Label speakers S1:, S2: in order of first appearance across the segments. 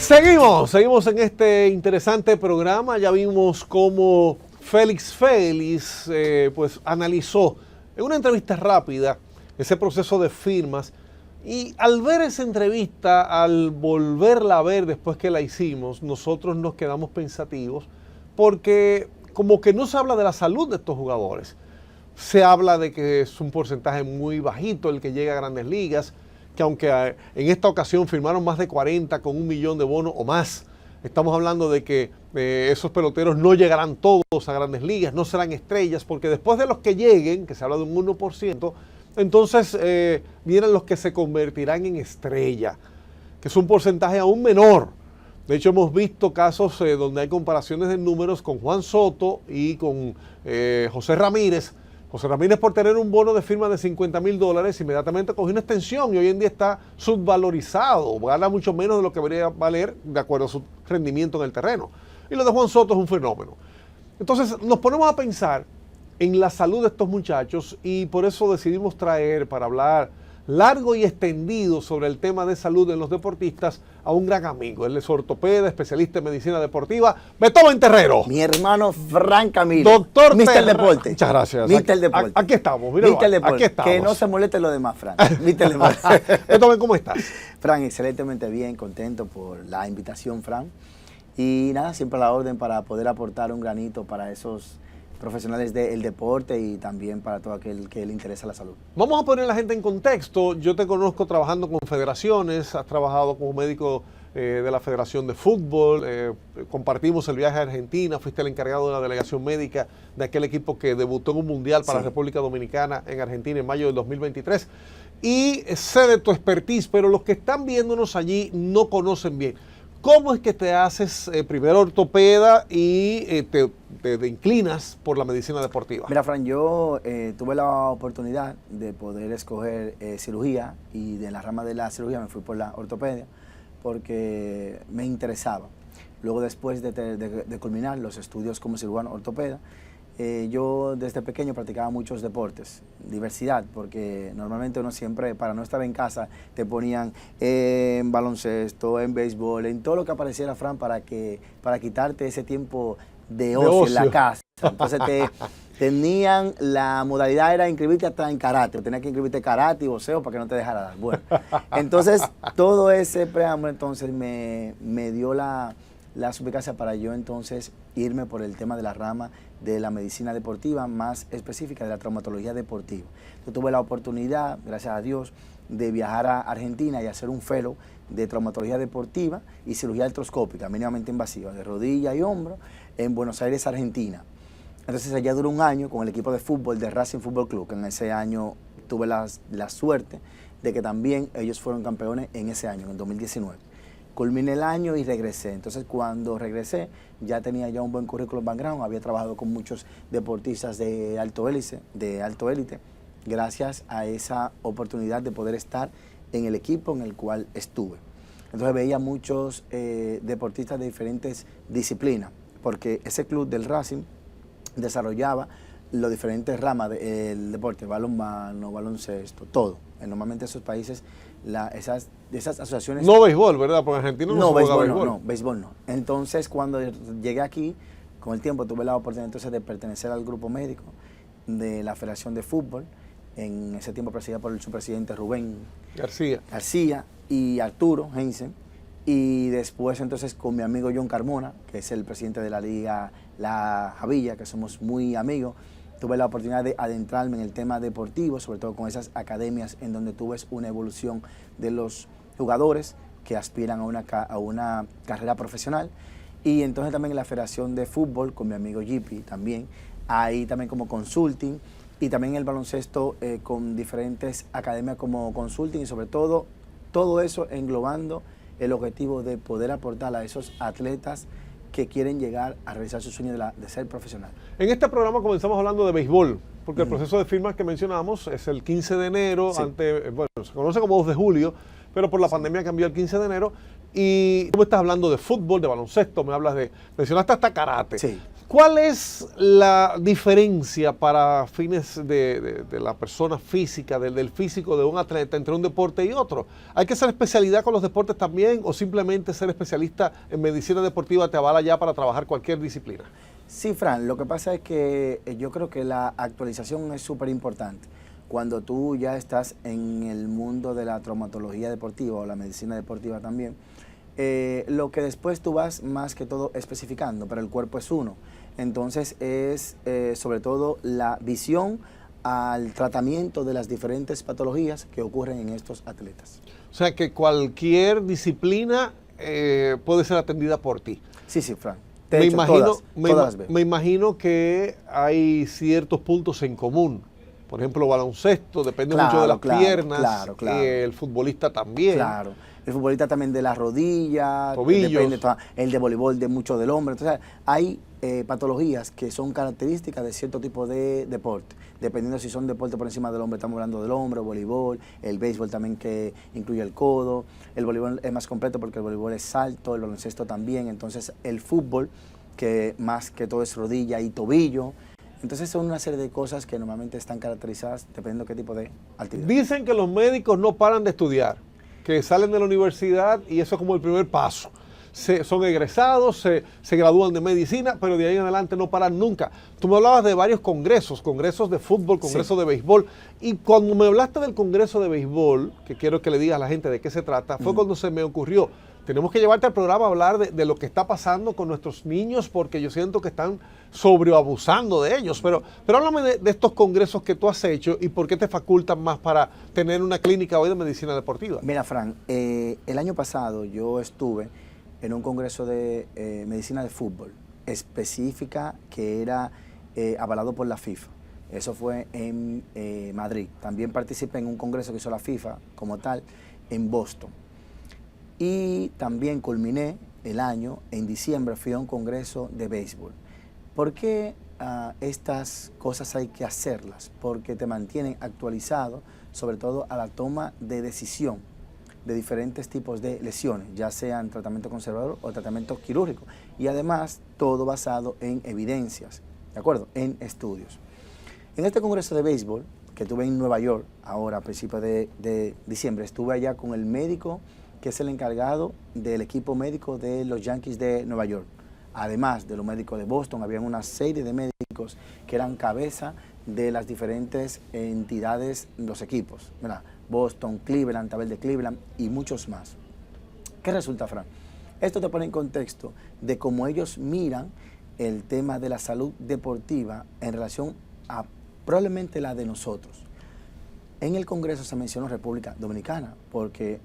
S1: Seguimos en este interesante programa. Ya vimos cómo Félix pues analizó en una entrevista rápida ese proceso de firmas, y al ver esa entrevista, al volverla a ver después que la hicimos, nosotros nos quedamos pensativos porque como que no se habla de la salud de estos jugadores. Se habla de que es un porcentaje muy bajito el que llega a Grandes Ligas, que aunque en esta ocasión firmaron más de 40 con $1 millón de bonos o más, estamos hablando de que esos peloteros no llegarán todos a Grandes Ligas, no serán estrellas, porque después de los que lleguen, que se habla de un 1%, entonces vienen los que se convertirán en estrella, que es un porcentaje aún menor. De hecho, hemos visto casos donde hay comparaciones de números con Juan Soto y con José Ramírez. José Ramírez, por tener un bono de firma de $50,000, inmediatamente cogió una extensión y hoy en día está subvalorizado, gana mucho menos de lo que debería valer de acuerdo a su rendimiento en el terreno. Y lo de Juan Soto es un fenómeno. Entonces nos ponemos a pensar en la salud de estos muchachos y por eso decidimos traer para hablar largo y extendido sobre el tema de salud en los deportistas a un gran amigo. Él es ortopeda, especialista en medicina deportiva, Beethoven Terrero.
S2: Mi hermano Fran Camilo.
S1: Doctor
S2: Mister Deporte.
S1: Muchas gracias.
S2: Mister Deporte.
S1: Aquí estamos, míralo.
S2: Mister Deporte.
S1: Aquí estamos.
S2: Que no se moleste lo demás, Fran. Mister Deporte.
S1: Beethoven, ¿cómo estás?
S2: Fran, excelentemente bien, contento por la invitación, Fran. Y nada, siempre a la orden para poder aportar un granito para esos profesionales del deporte y también para todo aquel que le interesa la salud.
S1: Vamos a poner a la gente en contexto. Yo te conozco trabajando con federaciones, has trabajado como médico de la Federación de Fútbol, compartimos el viaje a Argentina, fuiste el encargado de la delegación médica de aquel equipo que debutó en un mundial para la República Dominicana en Argentina en mayo del 2023. Y sé de tu expertise, pero los que están viéndonos allí no conocen bien. ¿Cómo es que te haces primero ortopeda y te inclinas por la medicina deportiva?
S2: Mira, Fran, yo tuve la oportunidad de poder escoger cirugía y de la rama de la cirugía me fui por la ortopedia porque me interesaba. Luego, después de culminar los estudios como cirujano ortopeda, yo desde pequeño practicaba muchos deportes, diversidad, porque normalmente uno siempre, para no estar en casa, te ponían en baloncesto, en béisbol, en todo lo que apareciera, Fran, para quitarte ese tiempo de ocio en la casa. Entonces tenían, la modalidad era inscribirte hasta en karate, o tenías que inscribirte karate y boxeo para que no te dejara dar. Bueno, entonces todo ese preámbulo entonces me dio la suplicacia para yo entonces irme por el tema de la rama de la medicina deportiva, más específica de la traumatología deportiva. Yo tuve la oportunidad, gracias a Dios, de viajar a Argentina y hacer un fellow de traumatología deportiva y cirugía artroscópica, mínimamente invasiva, de rodilla y hombro, en Buenos Aires, Argentina. Entonces allá duró un año con el equipo de fútbol de Racing Fútbol Club, que en ese año tuve la suerte de que también ellos fueron campeones en ese año, en el 2019. Culminé el año y regresé. Entonces, cuando regresé, ya tenía ya un buen currículum background. Había trabajado con muchos deportistas de alto élite, gracias a esa oportunidad de poder estar en el equipo en el cual estuve. Entonces, veía muchos deportistas de diferentes disciplinas, porque ese club del Racing desarrollaba las diferentes ramas del deporte, balonmano, baloncesto, todo. Normalmente esos países, esas asociaciones...
S1: No béisbol, ¿verdad? Porque en Argentina no se juega béisbol.
S2: No, béisbol no. Entonces, cuando llegué aquí, con el tiempo tuve la oportunidad entonces de pertenecer al grupo médico de la Federación de Fútbol, en ese tiempo presidida por su presidente Rubén García y Arturo Heinzen, y después entonces con mi amigo John Carmona, que es el presidente de la Liga La Javilla, que somos muy amigos. Tuve la oportunidad de adentrarme en el tema deportivo, sobre todo con esas academias en donde tú ves una evolución de los jugadores que aspiran a una carrera profesional. Y entonces también en la Federación de Fútbol, con mi amigo Jipi también, ahí también como consulting, y también el baloncesto con diferentes academias como consulting, y sobre todo eso englobando el objetivo de poder aportar a esos atletas que quieren llegar a realizar su sueño de ser profesional.
S1: En este programa comenzamos hablando de béisbol, porque el proceso de firmas que mencionamos es el 15 de enero, bueno, se conoce como 2 de julio, pero por la pandemia cambió el 15 de enero, y tú me estás hablando de fútbol, de baloncesto, mencionaste hasta karate.
S2: Sí.
S1: ¿Cuál es la diferencia para fines de la persona física, del físico de un atleta entre un deporte y otro? ¿Hay que ser especialidad con los deportes también o simplemente ser especialista en medicina deportiva te avala ya para trabajar cualquier disciplina?
S2: Sí, Fran, lo que pasa es que yo creo que la actualización es súper importante. Cuando tú ya estás en el mundo de la traumatología deportiva o la medicina deportiva también, lo que después tú vas más que todo especificando, pero el cuerpo es uno. Entonces es sobre todo la visión al tratamiento de las diferentes patologías que ocurren en estos atletas.
S1: O sea que cualquier disciplina puede ser atendida por ti.
S2: Sí, sí, Fran.
S1: Me imagino,
S2: todas las veo.
S1: me imagino que hay ciertos puntos en común. Por ejemplo, baloncesto, depende mucho de las piernas.
S2: Claro.
S1: El futbolista también.
S2: Claro. El futbolista también de la rodilla,
S1: tobillos.
S2: El de voleibol de mucho del hombro. Entonces, hay patologías que son características de cierto tipo de deporte. Dependiendo si son deportes por encima del hombro, estamos hablando del hombro, voleibol, el béisbol también que incluye el codo. El voleibol es más completo porque el voleibol es salto, el baloncesto también. Entonces, el fútbol, que más que todo es rodilla y tobillo. Entonces son una serie de cosas que normalmente están caracterizadas dependiendo de qué tipo de actividad.
S1: Dicen que los médicos no paran de estudiar, que salen de la universidad y eso es como el primer paso. Son egresados, se gradúan de medicina, pero de ahí en adelante no paran nunca. Tú me hablabas de varios congresos de fútbol, congresos de béisbol, y cuando me hablaste del congreso de béisbol, que quiero que le digas a la gente de qué se trata, fue cuando se me ocurrió, tenemos que llevarte al programa a hablar de lo que está pasando con nuestros niños, porque yo siento que están sobreabusando de ellos. Pero háblame de estos congresos que tú has hecho y por qué te facultan más para tener una clínica hoy de medicina deportiva.
S2: Mira, Fran, el año pasado yo estuve en un congreso de medicina de fútbol específica que era avalado por la FIFA. Eso fue en Madrid. También participé en un congreso que hizo la FIFA como tal en Boston. Y también culminé el año, en diciembre fui a un congreso de béisbol. ¿Por qué estas cosas hay que hacerlas? Porque te mantienen actualizado, sobre todo a la toma de decisión de diferentes tipos de lesiones, ya sean tratamiento conservador o tratamiento quirúrgico. Y además, todo basado en evidencias, ¿de acuerdo? En estudios. En este congreso de béisbol, que tuve en Nueva York, ahora a principios de diciembre, estuve allá con el médico que es el encargado del equipo médico de los Yankees de Nueva York. Además de los médicos de Boston, había una serie de médicos que eran cabeza de las diferentes entidades, los equipos, ¿verdad? Boston, Cleveland, Tabel de Cleveland y muchos más. ¿Qué resulta, Fran? Esto te pone en contexto de cómo ellos miran el tema de la salud deportiva en relación a probablemente la de nosotros. En el Congreso se mencionó República Dominicana, porque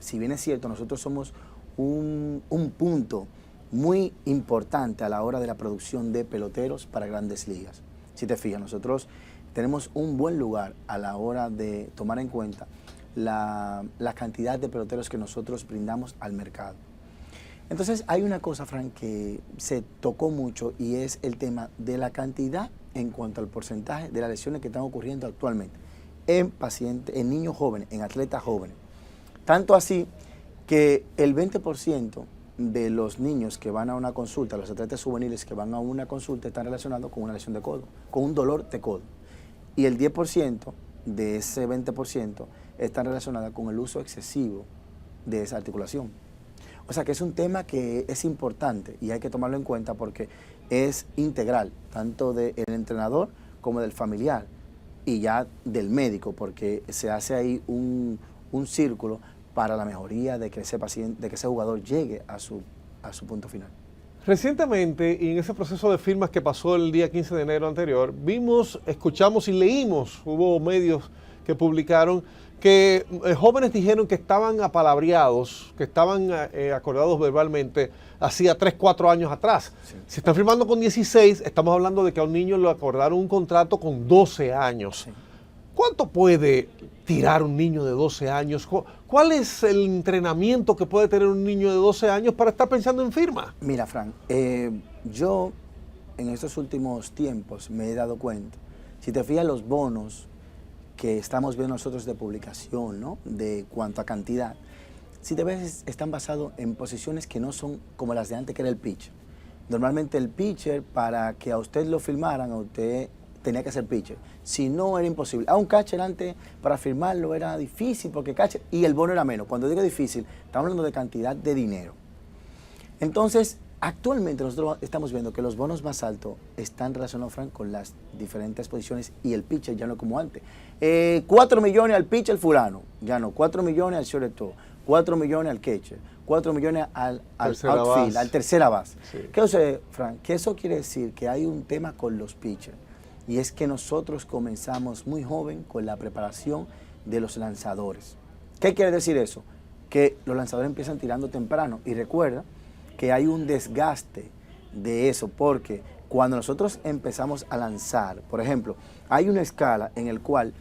S2: si bien es cierto, nosotros somos un punto muy importante a la hora de la producción de peloteros para grandes ligas. Si te fijas, nosotros tenemos un buen lugar a la hora de tomar en cuenta la cantidad de peloteros que nosotros brindamos al mercado. Entonces hay una cosa, Frank, que se tocó mucho y es el tema de la cantidad en cuanto al porcentaje de las lesiones que están ocurriendo actualmente en pacientes, en niños jóvenes, en atletas jóvenes. Tanto así que el 20% de los niños que van a una consulta, los atletas juveniles que van a una consulta, están relacionados con una lesión de codo, con un dolor de codo. Y el 10% de ese 20% están relacionadas con el uso excesivo de esa articulación. O sea que es un tema que es importante y hay que tomarlo en cuenta porque es integral, tanto del entrenador como del familiar y ya del médico, porque se hace ahí un círculo para la mejoría de que ese paciente, de que ese jugador llegue a su punto final.
S1: Recientemente, y en ese proceso de firmas que pasó el día 15 de enero anterior, vimos, escuchamos y leímos, hubo medios que publicaron que jóvenes dijeron que estaban apalabreados, que estaban acordados verbalmente hacía 3, 4 años atrás. Sí. Si están firmando con 16, estamos hablando de que a un niño le acordaron un contrato con 12 años. Sí. ¿Cuánto puede tirar un niño de 12 años? ¿Cuál es el entrenamiento que puede tener un niño de 12 años para estar pensando en firma?
S2: Mira, Frank, yo en estos últimos tiempos me he dado cuenta, si te fijas los bonos que estamos viendo nosotros de publicación, ¿no? De cuanto a cantidad, si te ves, están basados en posiciones que no son como las de antes, que era el pitch. Normalmente el pitcher, para que a usted lo firmaran, a usted tenía que ser pitcher. Si no, era imposible. A un catcher antes, para firmarlo era difícil, porque catcher, y el bono era menos. Cuando digo difícil, estamos hablando de cantidad de dinero. Entonces, actualmente nosotros estamos viendo que los bonos más altos están relacionados, Frank, con las diferentes posiciones y el pitcher ya no como antes. 4 millones al pitcher fulano, ya no. 4 millones al shortstop, 4 millones al catcher, 4 millones al outfield, al tercera base. Sí. ¿Qué sucede, Frank? Que eso quiere decir que hay un tema con los pitchers. Y es que nosotros comenzamos muy joven con la preparación de los lanzadores. ¿Qué quiere decir eso? Que los lanzadores empiezan tirando temprano. Y recuerda que hay un desgaste de eso, porque cuando nosotros empezamos a lanzar, por ejemplo, hay una escala en el cual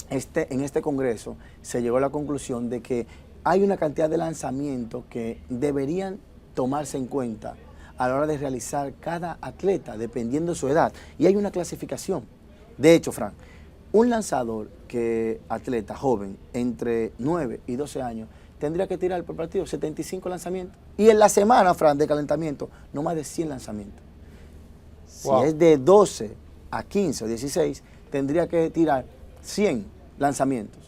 S2: en este congreso se llegó a la conclusión de que hay una cantidad de lanzamientos que deberían tomarse en cuenta a la hora de realizar cada atleta, dependiendo de su edad. Y hay una clasificación. De hecho, Frank, un lanzador atleta joven, entre 9 y 12 años, tendría que tirar por partido 75 lanzamientos. Y en la semana, Frank, de calentamiento, no más de 100 lanzamientos. Wow. Si es de 12 a 15 o 16, tendría que tirar 100 lanzamientos,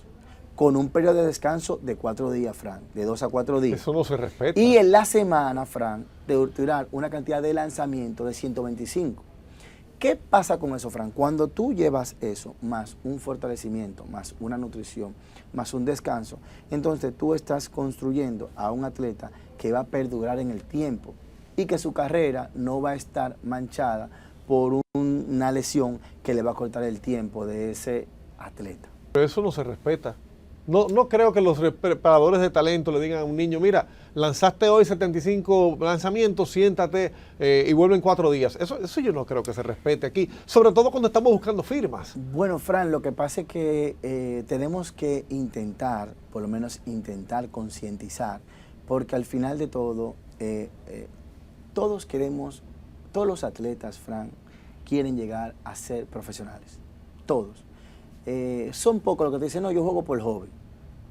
S2: con un periodo de descanso de 4 días, Frank, de 2 a 4 días.
S1: Eso no se respeta.
S2: Y en la semana, Frank, de tirar una cantidad de lanzamiento de 125. ¿Qué pasa con eso, Frank? Cuando tú llevas eso, más un fortalecimiento, más una nutrición, más un descanso, entonces tú estás construyendo a un atleta que va a perdurar en el tiempo y que su carrera no va a estar manchada por una lesión que le va a cortar el tiempo de ese atleta.
S1: Pero eso no se respeta. No creo que los preparadores de talento le digan a un niño, mira, lanzaste hoy 75 lanzamientos, siéntate y vuelve en 4 días. Eso yo no creo que se respete aquí, sobre todo cuando estamos buscando firmas.
S2: Bueno, Fran, lo que pasa es que tenemos que intentar, por lo menos intentar concientizar, porque al final de todo, todos los atletas, Fran, quieren llegar a ser profesionales, todos. Son pocos los que te dicen, no, yo juego por hobby,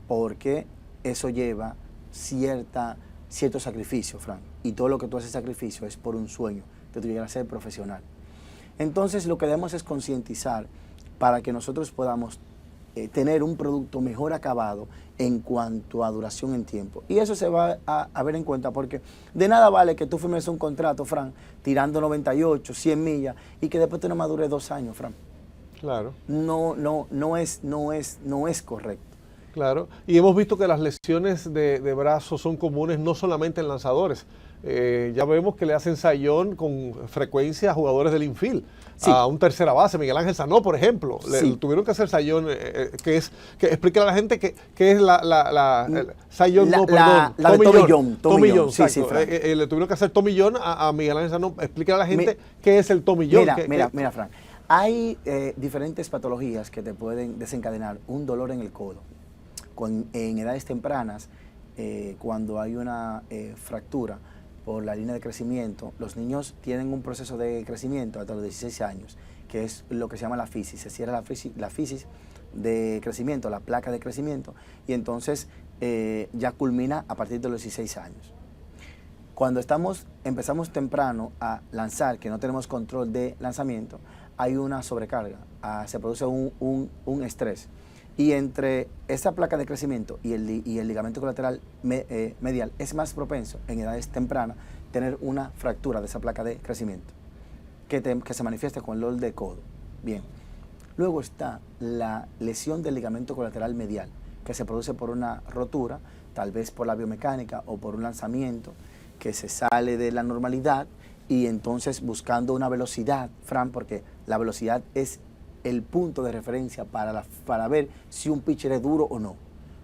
S2: porque eso lleva cierto sacrificio, Frank, y todo lo que tú haces sacrificio es por un sueño de tú llegar a ser profesional. Entonces lo que debemos es concientizar para que nosotros podamos tener un producto mejor acabado en cuanto a duración en tiempo. Y eso se va a ver en cuenta, porque de nada vale que tú firmes un contrato, Frank, tirando 98, 100 millas, y que después tú no madures 2 años, Frank.
S1: Claro.
S2: No es correcto.
S1: Claro, y hemos visto que las lesiones de brazos son comunes no solamente en lanzadores. Ya vemos que le hacen sayón con frecuencia a jugadores del infield, sí, a un tercera base, Miguel Ángel Sanó, por ejemplo. Sí. Le tuvieron que hacer sayón, que explica a la gente que es sayón, Tommy John. Sí, sí, le tuvieron que hacer Tommy John a Miguel Ángel Sanó. Explica a la gente qué es el Tommy John.
S2: Mira, Frank, hay diferentes patologías que te pueden desencadenar un dolor en el codo. En edades tempranas, cuando hay una fractura por la línea de crecimiento, los niños tienen un proceso de crecimiento hasta los 16 años, que es lo que se llama la fisis. Se cierra la fisis de crecimiento, la placa de crecimiento, y entonces ya culmina a partir de los 16 años. Cuando empezamos temprano a lanzar, que no tenemos control de lanzamiento, hay una sobrecarga, se produce un estrés. Y entre esa placa de crecimiento y el ligamento colateral medial es más propenso en edades tempranas tener una fractura de esa placa de crecimiento que se manifiesta con el dolor de codo. Bien. Luego está la lesión del ligamento colateral medial, que se produce por una rotura, tal vez por la biomecánica o por un lanzamiento que se sale de la normalidad, y entonces buscando una velocidad, Fran, porque la velocidad es el punto de referencia para ver si un pitcher es duro o no.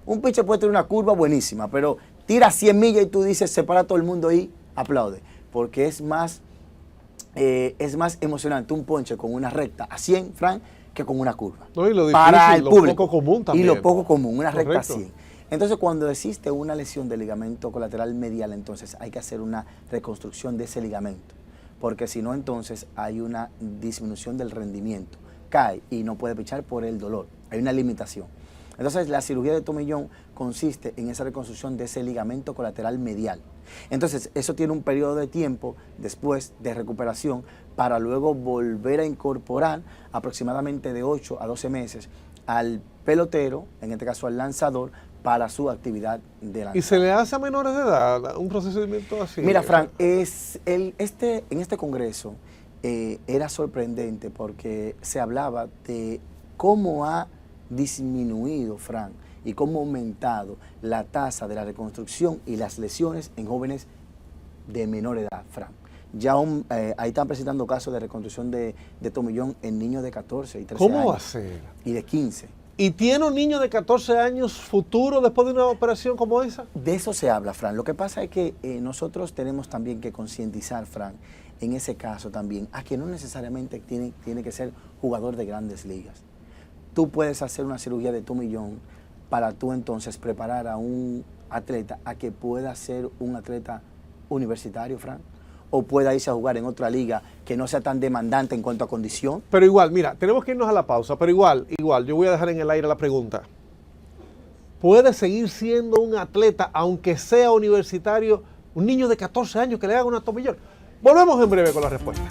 S2: Un pitcher puede tener una curva buenísima, pero tira 100 millas y tú dices, se para todo el mundo y aplaude, porque es más emocionante un ponche con una recta a 100, Frank, que con una curva.
S1: No, y lo difícil,
S2: para el público,
S1: lo poco común también.
S2: Y lo poco común, una recta a 100. Entonces, cuando existe una lesión del ligamento colateral medial, entonces hay que hacer una reconstrucción de ese ligamento, porque si no, entonces hay una disminución del rendimiento. Cae y no puede pichar por el dolor. Hay una limitación. Entonces, la cirugía de tomillón consiste en esa reconstrucción de ese ligamento colateral medial. Entonces, eso tiene un periodo de tiempo después de recuperación para luego volver a incorporar aproximadamente de 8 a 12 meses al pelotero, en este caso al lanzador, para su actividad de lanzar.
S1: ¿Y se le hace a menores de edad un procedimiento así?
S2: Mira, Frank, en este congreso era sorprendente porque se hablaba de cómo ha disminuido, Frank, y cómo ha aumentado la tasa de la reconstrucción y las lesiones en jóvenes de menor edad, Frank. Ya ahí están presentando casos de reconstrucción de tomillón en niños de 14 y 13 años.
S1: ¿Cómo va a ser?
S2: Y de 15.
S1: ¿Y tiene un niño de 14 años futuro después de una operación como esa?
S2: De eso se habla, Fran. Lo que pasa es que nosotros tenemos también que concientizar, Fran, en ese caso también, a que no necesariamente tiene que ser jugador de grandes ligas. Tú puedes hacer una cirugía de tomillón para tú entonces preparar a un atleta a que pueda ser un atleta universitario, Fran, o pueda irse a jugar en otra liga que no sea tan demandante en cuanto a condición.
S1: Pero igual, mira, tenemos que irnos a la pausa, pero igual, yo voy a dejar en el aire la pregunta. ¿Puede seguir siendo un atleta, aunque sea universitario, un niño de 14 años que le haga una tomillón? Volvemos en breve con la respuesta.